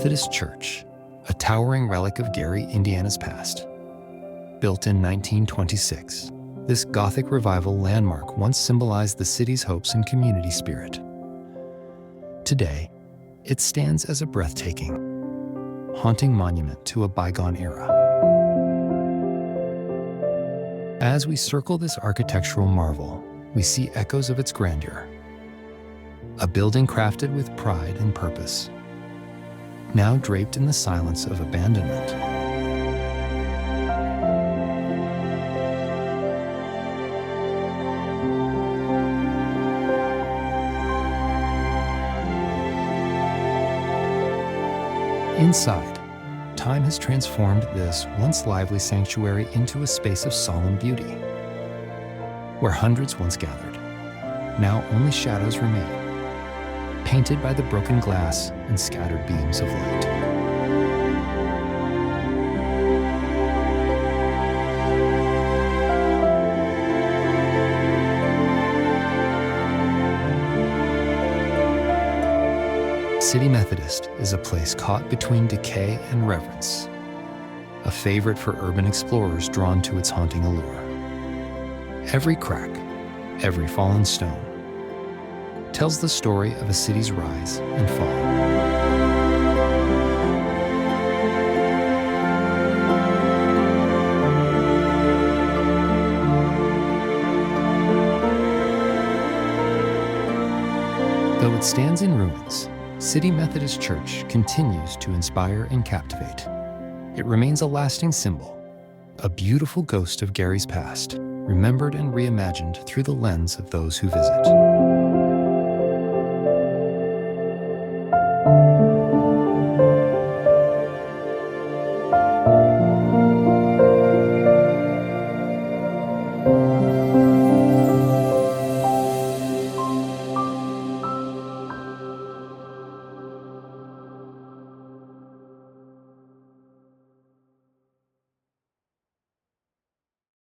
Methodist Church, a towering relic of Gary, Indiana's past. Built in 1926, this Gothic Revival landmark once symbolized the city's hopes and community spirit. Today, it stands as a breathtaking, haunting monument to a bygone era. As we circle this architectural marvel, we see echoes of its grandeur. A building crafted with pride and purpose, now draped in the silence of abandonment. Inside, time has transformed this once lively sanctuary into a space of solemn beauty. Where hundreds once gathered, now only shadows remain, painted by the broken glass and scattered beams of light. City Methodist is a place caught between decay and reverence, a favorite for urban explorers drawn to its haunting allure. Every crack, every fallen stone, tells the story of a city's rise and fall. Though it stands in ruins, City Methodist Church continues to inspire and captivate. It remains a lasting symbol, a beautiful ghost of Gary's past, remembered and reimagined through the lens of those who visit.